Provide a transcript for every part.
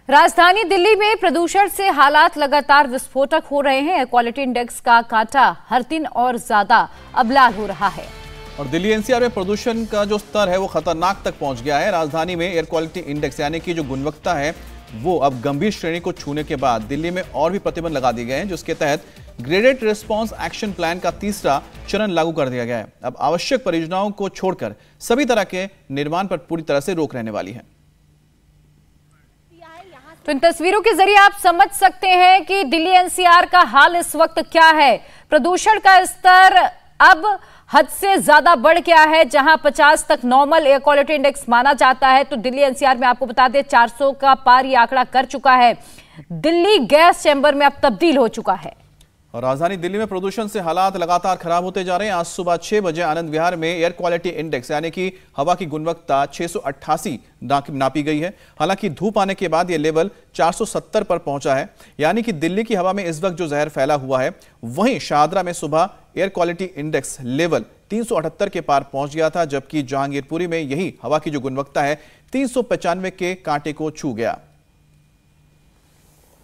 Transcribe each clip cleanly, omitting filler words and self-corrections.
राजधानी दिल्ली में प्रदूषण से हालात लगातार विस्फोटक हो रहे हैं। एयर क्वालिटी इंडेक्स का कांटा हर दिन और ज्यादा अब लाल हो रहा है। और दिल्ली एनसीआर में प्रदूषण का जो स्तर है वो खतरनाक तक पहुंच गया है। राजधानी में एयर क्वालिटी इंडेक्स यानी कि जो गुणवत्ता है वो अब गंभीर श्रेणी को छूने के बाद दिल्ली में और भी प्रतिबंध लगा दिए गए हैं, जिसके तहत ग्रेडेड रिस्पांस एक्शन प्लान का तीसरा चरण लागू कर दिया गया है। अब आवश्यक परियोजनाओं को छोड़कर सभी तरह के निर्माण पर पूरी तरह से रोक रहने वाली है। तो इन तस्वीरों के जरिए आप समझ सकते हैं कि दिल्ली एनसीआर का हाल इस वक्त क्या है। प्रदूषण का स्तर अब हद से ज्यादा बढ़ गया है। जहां 50 तक नॉर्मल एयर क्वालिटी इंडेक्स माना जाता है, तो दिल्ली एनसीआर में आपको बता दें 400 का पार ये आंकड़ा कर चुका है। दिल्ली गैस चैंबर में अब तब्दील हो चुका है। और राजधानी दिल्ली में प्रदूषण से हालात लगातार खराब होते जा रहे हैं। आज सुबह 6 बजे आनंद विहार में एयर क्वालिटी इंडेक्स यानी कि हवा की गुणवत्ता 688 नापी गई है। हालांकि धूप आने के बाद यह लेवल 470 पर पहुंचा है, यानी कि दिल्ली की हवा में इस वक्त जो जहर फैला हुआ है। वहीं शाहदरा में सुबह एयर क्वालिटी इंडेक्स लेवल 378 के पार पहुंच गया था, जबकि जहांगीरपुरी में यही हवा की जो गुणवत्ता है 395 के कांटे को छू गया।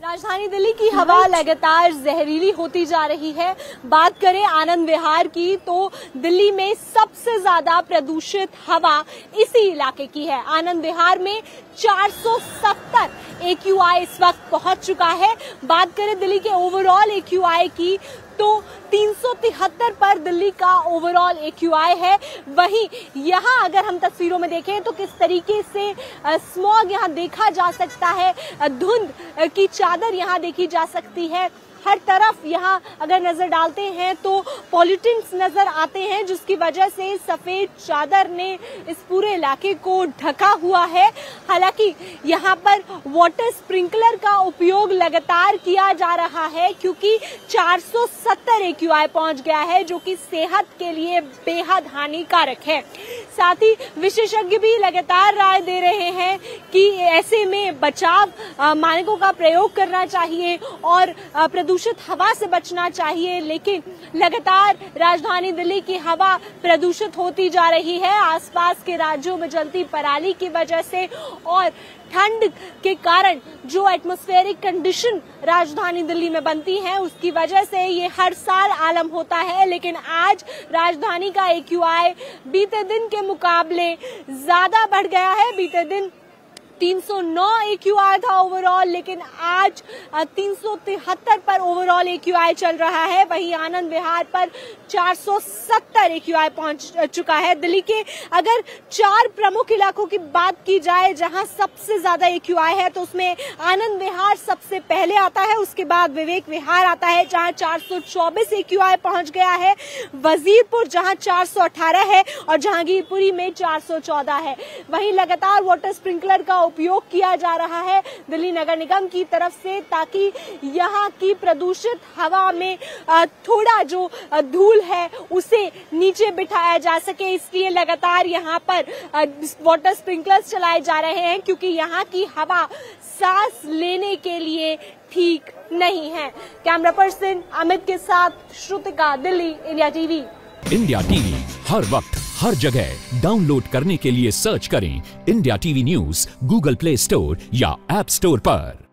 राजधानी दिल्ली की हवा लगातार जहरीली होती जा रही है। बात करें आनंद विहार की, तो दिल्ली में सबसे ज्यादा प्रदूषित हवा इसी इलाके की है। आनंद विहार में 470 AQI इस वक्त पहुंच चुका है। बात करें दिल्ली के ओवरऑल AQI की, तो 373 पर दिल्ली का ओवरऑल AQI है। वहीं यहाँ अगर हम तस्वीरों में देखें तो किस तरीके से स्मॉग यहाँ देखा जा सकता है, धुंध की चादर यहाँ देखी जा सकती है। हर तरफ यहाँ अगर नजर डालते हैं तो पॉल्यूटेंट्स नजर आते हैं, जिसकी वजह से सफेद चादर ने इस पूरे इलाके को ढका हुआ है। हालांकि यहाँ पर वाटर स्प्रिंकलर का उपयोग लगातार किया जा रहा है, क्योंकि 470 AQI पहुंच गया है, जो कि सेहत के लिए बेहद हानिकारक है। साथ ही विशेषज्ञ भी लगातार राय दे रहे हैं कि ऐसे में बचाव मानकों का प्रयोग करना चाहिए और प्रदूषित हवा से बचना चाहिए। लेकिन लगातार राजधानी दिल्ली की हवा प्रदूषित होती जा रही है। आसपास के राज्यों में जलती पराली की वजह से और ठंड के कारण जो एटमॉस्फेरिक कंडीशन राजधानी दिल्ली में बनती है, उसकी वजह से ये हर साल आलम होता है। लेकिन आज राजधानी का AQI बीते दिन के मुकाबले ज्यादा बढ़ गया है। बीते दिन 309 AQI था ओवरऑल, लेकिन आज 373 पर ओवरऑल AQI चल रहा है। वहीं आनंद विहार पर 470 AQI पहुंच चुका है। दिल्ली के अगर 4 प्रमुख इलाकों की बात की जाए जहां सबसे ज्यादा AQI है, तो उसमें आनंद विहार सबसे पहले आता है। उसके बाद विवेक विहार आता है, जहां 424 AQI पहुंच गया है। वजीरपुर जहां 418 है और जहांगीरपुरी में 414 है। वहीं लगातार वाटर स्प्रिंकलर का उपयोग किया जा रहा है दिल्ली नगर निगम की तरफ से, ताकि यहाँ की प्रदूषित हवा में थोड़ा जो धूल है उसे नीचे बिठाया जा सके। इसलिए लगातार यहाँ पर वाटर स्प्रिंकलर्स चलाए जा रहे हैं, क्योंकि यहाँ की हवा सांस लेने के लिए ठीक नहीं है। कैमरा पर्सन अमित के साथ Shrutika, Delhi, India TV. India TV हर वक्त हर जगह डाउनलोड करने के लिए सर्च करें India TV news Google Play Store या ऐप स्टोर पर।